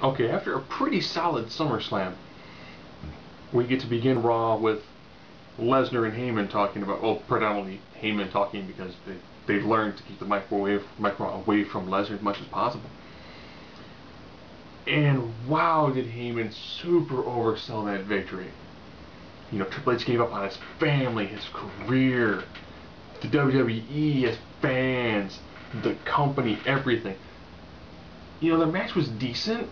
Okay, after a pretty solid SummerSlam, we get to begin Raw with Lesnar and Heyman talking about, well, predominantly Heyman talking because they learned to keep the microphone away from Lesnar as much as possible. And wow, did Heyman super oversell that victory. You know, Triple H gave up on his family, his career, the WWE, his fans, the company, everything. You know, the match was decent,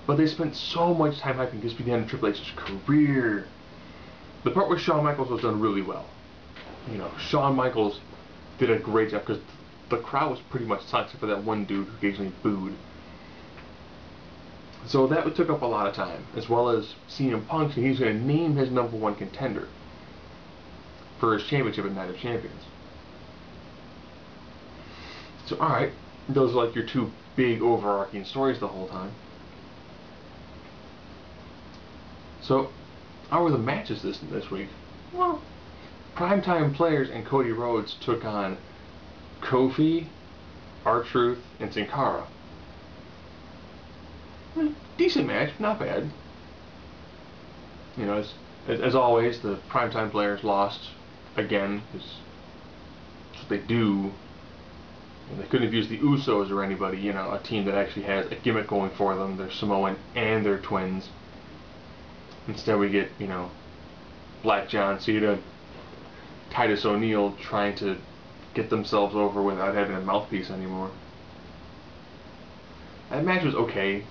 but they spent so much time hyping this began Triple H's career. The part with Shawn Michaels was done really well. You know, Shawn Michaels did a great job because the crowd was pretty much silent except for that one dude who occasionally booed. So that took up a lot of time, as well as CM Punk, and he's going to name his #1 contender for his championship at Night of Champions. So, alright, those are like your two big overarching stories the whole time. So, how were the matches this week? Well, Primetime Players and Cody Rhodes took on Kofi, R-Truth, and Sin Cara. Decent match, not bad. You know, as always, the Primetime Players lost again, because that's what they do. And they couldn't have used the Usos or anybody, you know, a team that actually has a gimmick going for them. They're Samoan and they're twins. Instead we get, you know, Black John Cena, Titus O'Neil trying to get themselves over without having a mouthpiece anymore. That match was okay.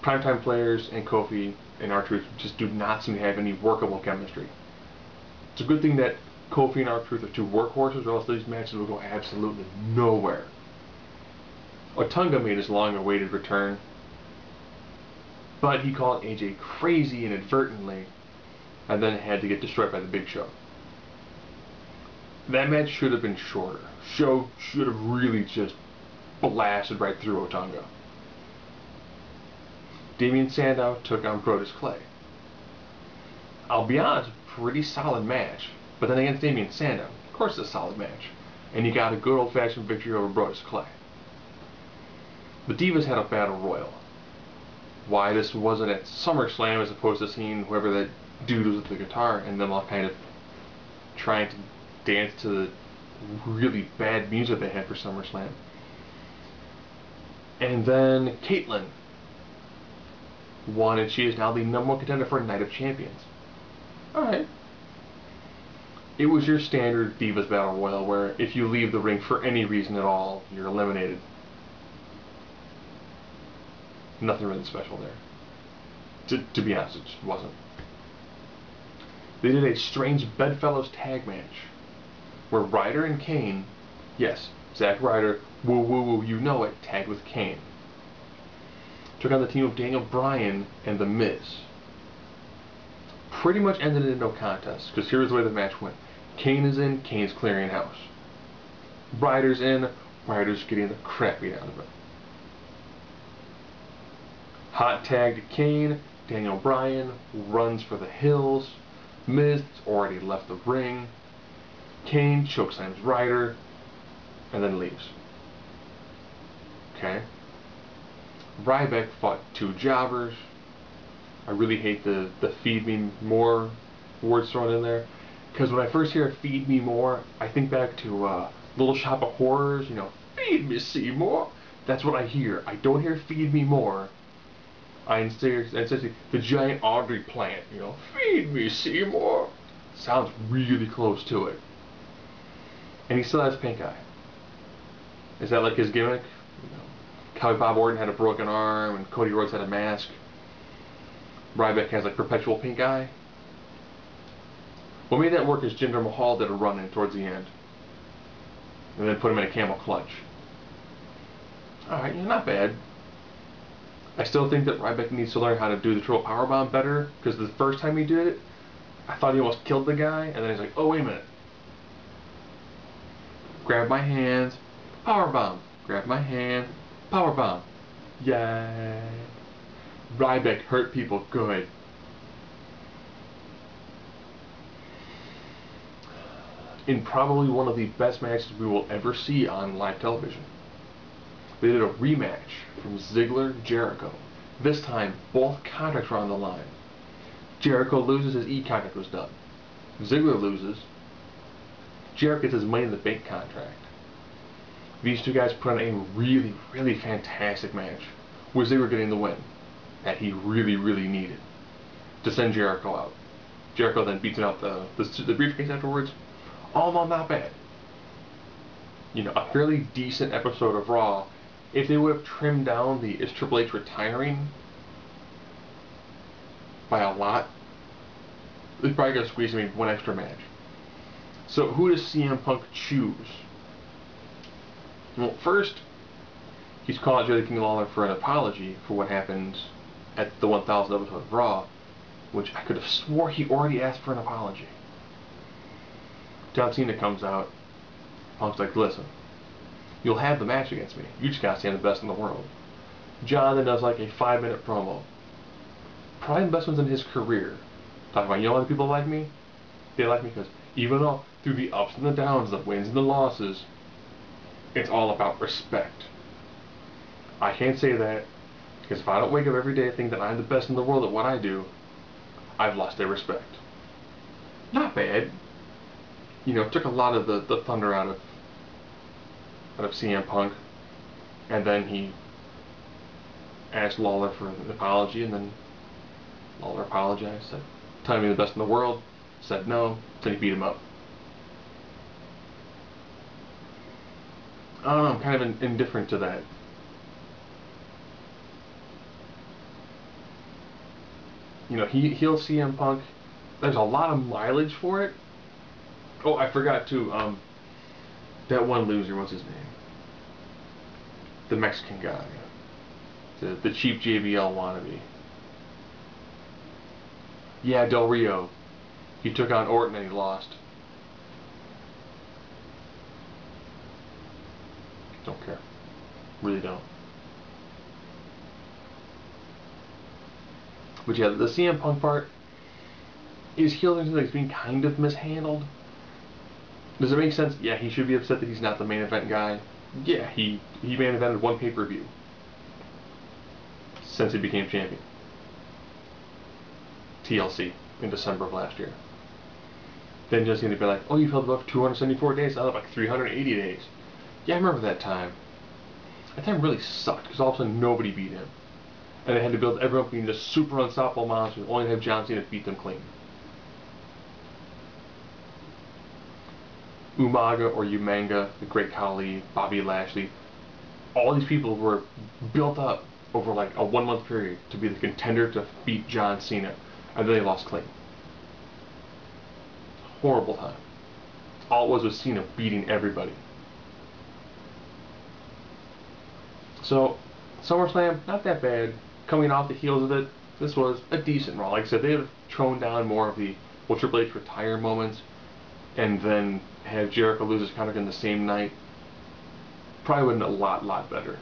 Primetime Players and Kofi and R-Truth just do not seem to have any workable chemistry. It's a good thing that Kofi and R-Truth are two workhorses, or else these matches will go absolutely nowhere. Otunga made his long-awaited return, but he called AJ crazy inadvertently, and then had to get destroyed by the Big Show. That match should have been shorter. Show should have really just blasted right through Otunga. Damien Sandow took on Brodus Clay. I'll be honest, pretty solid match. But then against Damien Sandow, of course it's a solid match. And you got a good old-fashioned victory over Brodus Clay. The Divas had a battle royal. Why this wasn't at SummerSlam as opposed to seeing whoever that dude was with the guitar and them all kind of trying to dance to the really bad music they had for SummerSlam. And then Caitlyn won, and she is now the #1 contender for Night of Champions. Alright. It was your standard Divas Battle Royal where if you leave the ring for any reason at all, you're eliminated. Nothing really special there. To be honest, it just wasn't. They did a strange Bedfellows tag match where Ryder and Kane, yes, Zack Ryder, woo woo woo, you know it, tagged with Kane, took on the team of Daniel Bryan and The Miz. Pretty much ended in no contest, because here's the way the match went. Kane is in, Kane's clearing house. Ryder's in, Ryder's getting the crap beat out of him. Hot tag to Kane, Daniel Bryan runs for the hills. Miz already left the ring. Kane chokeslams Ryder, and then leaves. Okay. Ryback fought two jobbers. I really hate the feed me more words thrown in there. Because when I first hear feed me more, I think back to Little Shop of Horrors, you know, feed me Seymour. That's what I hear. I don't hear feed me more. I instead see the giant Audrey plant, you know, feed me Seymour. Sounds really close to it. And he still has pink eye. Is that like his gimmick? You know, Cowboy Bob Orton had a broken arm, and Cody Rhodes had a mask. Ryback has like perpetual pink eye. What made that work is Jinder Mahal did a run-in towards the end. And then put him in a camel clutch. Alright, yeah, not bad. I still think that Ryback needs to learn how to do the triple powerbomb better, because the first time he did it, I thought he almost killed the guy, and then he's like, oh wait a minute. Grab my hands, powerbomb. Grab my hand, powerbomb. Yay. Ryback hurt people good. In probably one of the best matches we will ever see on live television. They did a rematch from Ziggler-Jericho. This time, both contracts were on the line. Jericho loses, his E contract was done. Ziggler loses. Jericho gets his Money in the Bank contract. These two guys put on a really, really fantastic match where Ziggler getting the win that he really, really needed to send Jericho out. Jericho then beats out the briefcase afterwards. All in all, not bad. You know, a fairly decent episode of Raw. If they would have trimmed down the is Triple H retiring by a lot, they're probably going to squeeze maybe one extra match. So who does CM Punk choose? Well, first, he's calling out Jerry King Lawler for an apology for what happened at the 1000th episode of Raw, which I could have swore he already asked for an apology. John Cena comes out. Punk's like, listen, you'll have the match against me. You just gotta stand the best in the world. John then does like a 5-minute promo. Probably the best ones in his career. Talking about, you know why people like me? They like me because even though through the ups and the downs, the wins and the losses, it's all about respect. I can't say that because if I don't wake up every day thinking that I'm the best in the world at what I do, I've lost their respect. Not bad. You know, it took a lot of the thunder out of CM Punk, and then he asked Lawler for an apology, and then Lawler apologized, said, "Tell me the best in the world," said no, then he beat him up. I don't know, I'm kind of indifferent to that. You know, heel CM Punk, there's a lot of mileage for it. Oh, I forgot too, that one loser, what's his name? The Mexican guy. The cheap JBL wannabe. Yeah, Del Rio. He took on Orton and he lost. Don't care. Really don't. But yeah, the CM Punk part, his heel is being kind of mishandled. Does it make sense? Yeah, he should be upset that he's not the main event guy. Yeah, he main evented one pay-per-view since he became champion. TLC in December of last year. Then just going to be like, oh, you've held it up for 274 days, I held it like 380 days. Yeah, I remember that time. That time really sucked because all of a sudden nobody beat him. And they had to build everyone being this super unstoppable monster, only to have John Cena beat them clean. Umaga or Umanga, the Great Khali, Bobby Lashley, all these people were built up over like a 1-month period to be the contender to beat John Cena, and then they lost clean. Horrible time. All it was Cena beating everybody. So, SummerSlam, not that bad. Coming off the heels of it, this was a decent Raw. Like I said, they have toned down more of the Triple H retire moments, and then have Jericho lose his contract in the same night. Probably would have been a lot better.